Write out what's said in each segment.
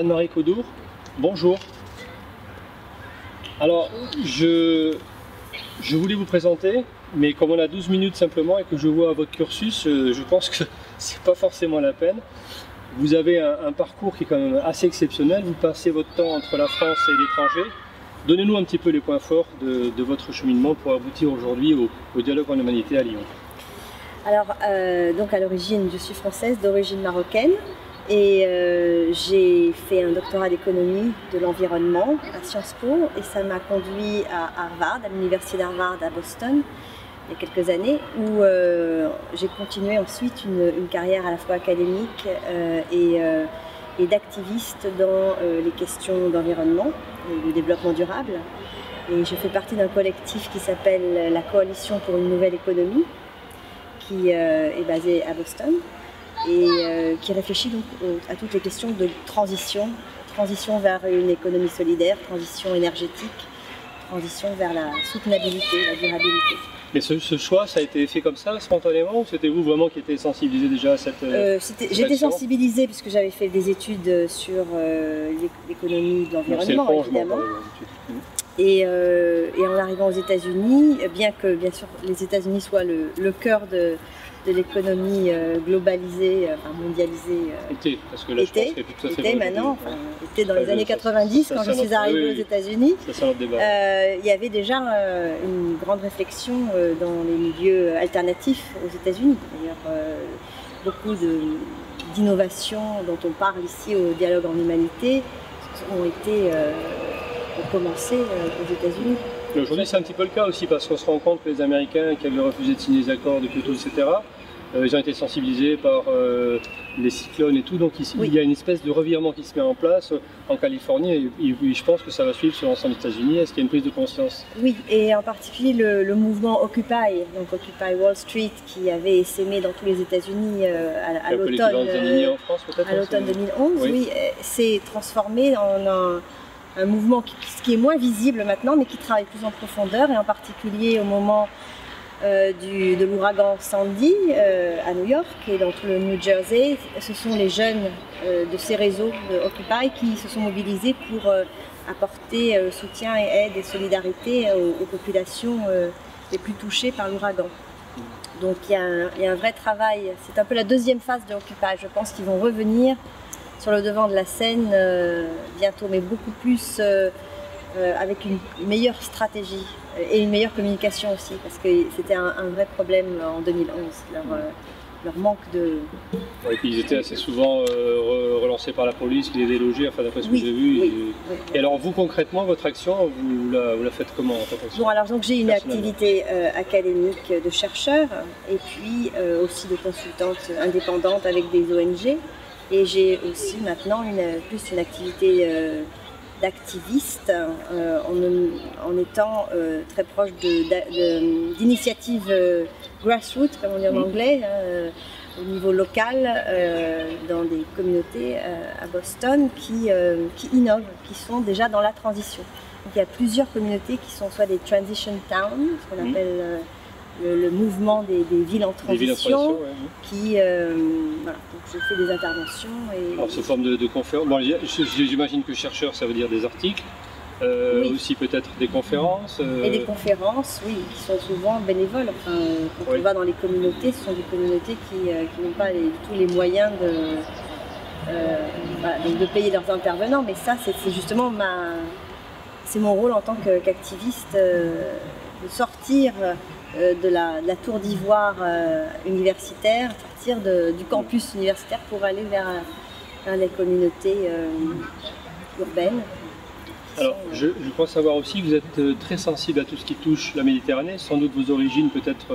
Anne-Marie Caudour, bonjour. Alors, je voulais vous présenter, mais comme on a 12 minutes simplement et que je vois votre cursus, je pense que c'est pas forcément la peine. Vous avez un parcours qui est quand même assez exceptionnel. Vous passez votre temps entre la France et l'étranger. Donnez-nous un petit peu les points forts de votre cheminement pour aboutir aujourd'hui au dialogue en humanité à Lyon. Alors, donc à l'origine, je suis française d'origine marocaine et j'ai fait un doctorat d'économie de l'environnement à Sciences Po et ça m'a conduit à Harvard, à l'université d'Harvard à Boston, il y a quelques années, où j'ai continué ensuite une carrière à la fois académique et d'activiste dans les questions d'environnement et de développement durable. Et je fais partie d'un collectif qui s'appelle la Coalition pour une nouvelle économie, qui est basé à Boston et qui réfléchit donc à toutes les questions de transition vers une économie solidaire, transition énergétique, transition vers la soutenabilité, la durabilité. Mais ce choix, ça a été fait comme ça, spontanément, ou c'était vous vraiment qui étiez sensibilisé déjà à cette J'étais sensibilisée puisque j'avais fait des études sur l'économie de l'environnement, évidemment. Et en arrivant aux États-Unis, bien que bien sûr les États-Unis soient le cœur de l'économie globalisée, enfin mondialisée, parce que là, je pense que tout à fait maintenant, était dans les années 90 quand je suis arrivée aux États-Unis. Il y avait déjà une grande réflexion dans les milieux alternatifs aux États-Unis. D'ailleurs, beaucoup d'innovations dont on parle ici au dialogue en humanité ont commencé aux États-Unis. Aujourd'hui, c'est un petit peu le cas aussi parce qu'on se rend compte que les Américains qui avaient refusé de signer les accords de Kyoto, etc., ils ont été sensibilisés par les cyclones et tout, donc il y a une espèce de revirement qui se met en place en Californie et je pense que ça va suivre sur l'ensemble des États-Unis. Est-ce qu'il y a une prise de conscience? Oui, et en particulier le mouvement Occupy, donc Occupy Wall Street, qui avait essaimé dans tous les États-Unis à l'automne 2011, oui, s'est transformé en un mouvement qui est moins visible maintenant, mais qui travaille plus en profondeur, et en particulier au moment de l'ouragan Sandy à New York et dans tout le New Jersey. Ce sont les jeunes de ces réseaux de Occupy qui se sont mobilisés pour apporter soutien et aide et solidarité aux populations les plus touchées par l'ouragan. Donc il y a un vrai travail, c'est un peu la deuxième phase de Occupy. Je pense qu'ils vont revenir sur le devant de la scène bientôt, mais beaucoup plus avec une meilleure stratégie et une meilleure communication aussi, parce que c'était un vrai problème en 2011, leur manque de... Oui, puis ils étaient assez souvent relancés par la police, les délogés, enfin d'après ce que j'ai vu. Et alors vous concrètement, votre action, vous la faites comment en fait? Bon, alors donc j'ai une activité académique de chercheur et puis aussi de consultante indépendante avec des ONG. Et j'ai aussi maintenant plus une activité d'activiste en étant très proche d'initiatives grassroots, comme on dit en anglais, au niveau local, dans des communautés à Boston qui innovent, qui sont déjà dans la transition. Donc, il y a plusieurs communautés qui sont soit des transition towns, ce qu'on appelle le mouvement des villes en transition, qui, voilà, donc je fais des interventions. Alors sous forme de conférences, bon, j'imagine que chercheur ça veut dire des articles, aussi peut-être des conférences. Et des conférences, oui, qui sont souvent bénévoles. Enfin, quand on va dans les communautés, ce sont des communautés qui n'ont pas tous les moyens de payer leurs intervenants, mais ça c'est justement mon rôle en tant qu'activiste, de sortir de la tour d'ivoire universitaire, sortir du campus universitaire pour aller vers les communautés urbaines. Alors, je crois savoir aussi que vous êtes très sensible à tout ce qui touche la Méditerranée, sans doute vos origines peut-être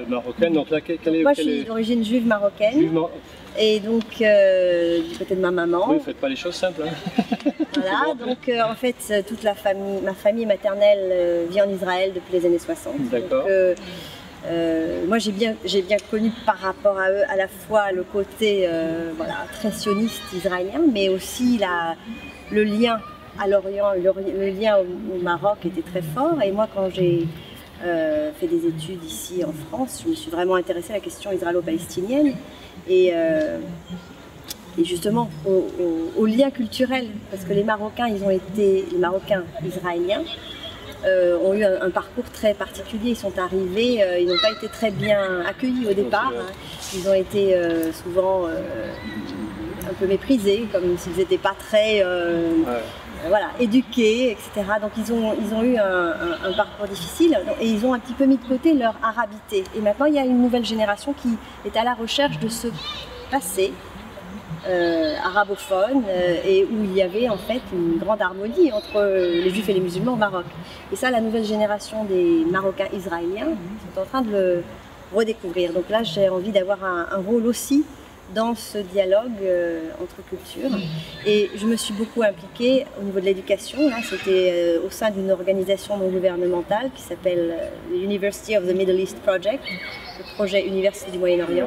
marocaines. Donc là, moi, je suis d'origine juive marocaine. Et donc, du côté de ma maman. Oui, vous ne faites pas les choses simples. Hein. Voilà, donc en fait, toute ma famille maternelle vit en Israël depuis les années 60. D'accord. Moi, j'ai bien connu par rapport à eux à la fois le côté très sioniste israélien, mais aussi le lien à l'Orient, le lien au Maroc était très fort. Et moi, quand j'ai fait des études ici en France, je me suis vraiment intéressée à la question israélo-palestinienne. Et et justement au lien culturel, parce que les Marocains israéliens, ont eu un parcours très particulier. Ils sont arrivés, ils n'ont pas été très bien accueillis au départ. Hein. Ils ont été souvent un peu méprisés, comme s'ils n'étaient pas très voilà, éduqués, etc. Donc ils ont eu un parcours difficile et ils ont un petit peu mis de côté leur arabité. Et maintenant, il y a une nouvelle génération qui est à la recherche de ce passé arabophone et où il y avait en fait une grande harmonie entre les juifs et les musulmans au Maroc. Et ça, la nouvelle génération des Marocains israéliens sont en train de le redécouvrir. Donc là, j'ai envie d'avoir un rôle aussi dans ce dialogue entre cultures. Et je me suis beaucoup impliquée au niveau de l'éducation. C'était au sein d'une organisation non gouvernementale qui s'appelle University of the Middle East Project, le projet Université du Moyen-Orient,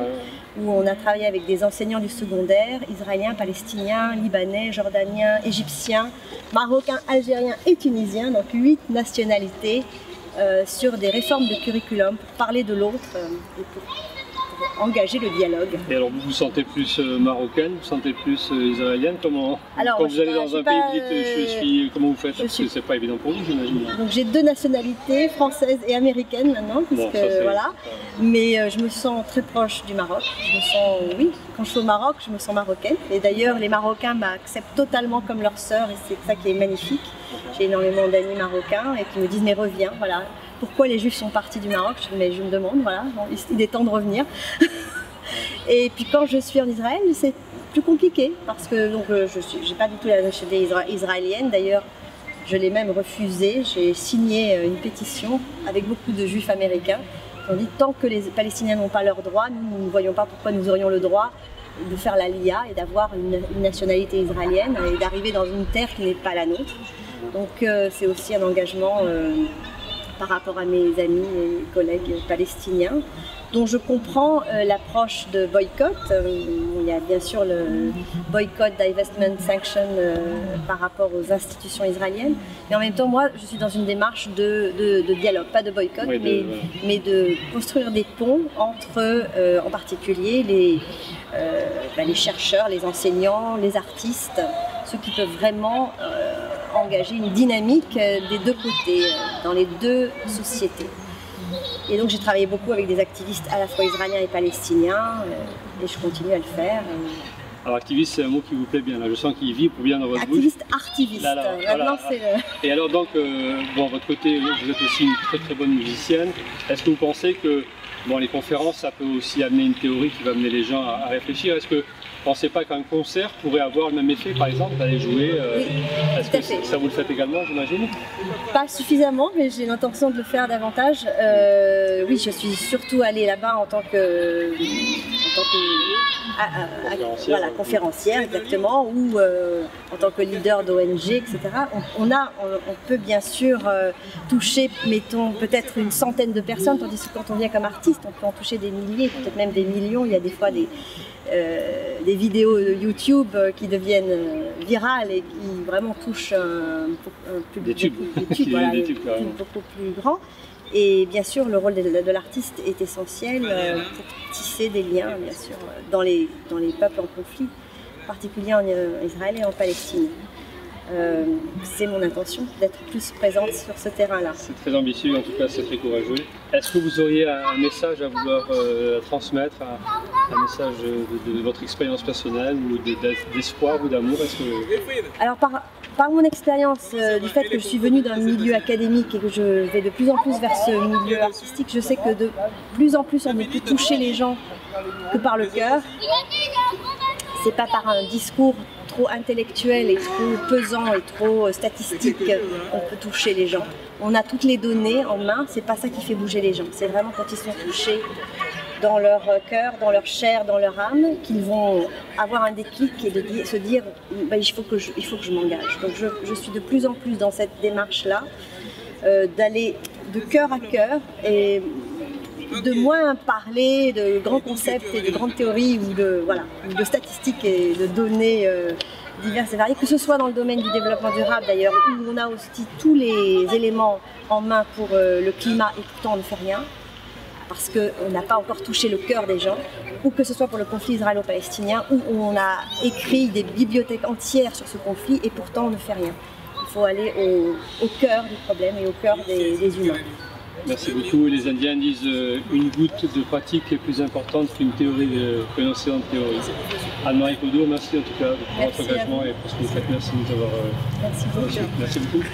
où on a travaillé avec des enseignants du secondaire, israéliens, palestiniens, libanais, jordaniens, égyptiens, marocains, algériens et tunisiens, donc 8 nationalités, sur des réformes de curriculum pour parler de l'autre et pour engager le dialogue. Et alors vous vous sentez plus marocaine, vous vous sentez plus israélienne? Comment, alors, quand vous allez dans un pays, vous dites comment vous faites? Parce que c'est pas évident pour vous, j'imagine. Donc j'ai 2 nationalités, française et américaine maintenant, puisque, bon, voilà. Mais je me sens très proche du Maroc. Je me sens, oui, quand je suis au Maroc, je me sens marocaine. Et d'ailleurs, les Marocains m'acceptent totalement comme leur sœur, et c'est ça qui est magnifique. J'ai énormément d'amis marocains et qui me disent mais reviens, voilà. Pourquoi les Juifs sont partis du Maroc? Mais je me demande, voilà, il est temps de revenir. Et puis quand je suis en Israël, c'est plus compliqué parce que je n'ai pas du tout la nationalité israélienne. D'ailleurs, je l'ai même refusée. J'ai signé une pétition avec beaucoup de Juifs américains. On dit tant que les Palestiniens n'ont pas leurs droits, nous ne voyons pas pourquoi nous aurions le droit de faire la LIA et d'avoir une nationalité israélienne et d'arriver dans une terre qui n'est pas la nôtre. Donc c'est aussi un engagement par rapport à mes amis et collègues palestiniens, dont je comprends l'approche de boycott. Il y a bien sûr le boycott, divestment, sanction par rapport aux institutions israéliennes, mais en même temps, moi, je suis dans une démarche de dialogue, pas de boycott, oui, mais de construire des ponts entre, en particulier, les chercheurs, les enseignants, les artistes, ceux qui peuvent vraiment engager une dynamique des 2 côtés, dans les 2 sociétés. Et donc j'ai travaillé beaucoup avec des activistes à la fois israéliens et palestiniens, et je continue à le faire. Alors activiste, c'est un mot qui vous plaît bien, là. Je sens qu'il vibre bien dans votre bouche. Artiviste, voilà. Et alors donc, bon, votre côté, vous êtes aussi une très très bonne musicienne. Est-ce que vous pensez que les conférences, ça peut aussi amener une théorie qui va amener les gens à réfléchir? Est-ce que vous ne pensez pas qu'un concert pourrait avoir le même effet, par exemple, d'aller jouer Oui, est-ce que ça vous le faites également, j'imagine? Pas suffisamment, mais j'ai l'intention de le faire davantage. Oui, je suis surtout allée là-bas en tant que conférencière, exactement, ou en tant que leader d'ONG, etc. On peut bien sûr toucher, mettons, peut-être une centaine de personnes, tandis que quand on vient comme artiste, on peut en toucher des milliers, peut-être même des millions. Il y a des fois des vidéos YouTube qui deviennent virales et qui vraiment touchent un public beaucoup plus grand. Et bien sûr, le rôle de l'artiste est essentiel pour tisser des liens, bien sûr, dans les peuples en conflit, en particulier en Israël et en Palestine. C'est mon intention d'être plus présente sur ce terrain-là. C'est très ambitieux, en tout cas c'est très courageux. Est-ce que vous auriez un message à vouloir transmettre, un message de votre expérience personnelle ou d'espoir ou d'amour? Alors par mon expérience, du fait que je suis venue d'un milieu académique et que je vais de plus en plus vers ce milieu artistique, je sais que de plus en plus on ne peut toucher les gens que par le cœur. C'est pas par un discours trop intellectuel et trop pesant et trop statistique qu'on peut toucher les gens. On a toutes les données en main, c'est pas ça qui fait bouger les gens. C'est vraiment quand ils sont touchés dans leur cœur, dans leur chair, dans leur âme, qu'ils vont avoir un déclic et se dire il faut que je m'engage. Donc je suis de plus en plus dans cette démarche-là, d'aller de cœur à cœur et de moins parler de grands concepts et de grandes théories ou de statistiques et de données diverses et variées, que ce soit dans le domaine du développement durable d'ailleurs, où on a aussi tous les éléments en main pour le climat et pourtant on ne fait rien, parce qu'on n'a pas encore touché le cœur des gens, ou que ce soit pour le conflit israélo-palestinien, où on a écrit des bibliothèques entières sur ce conflit et pourtant on ne fait rien. Il faut aller au cœur du problème et au cœur des humains. Merci beaucoup. Les Indiens disent une goutte de pratique est plus importante qu'une océan de théorie. Anne-Marie Caudeau, merci en tout cas pour votre engagement et pour ce que vous faites. Merci de nous avoir. Merci beaucoup. Merci beaucoup.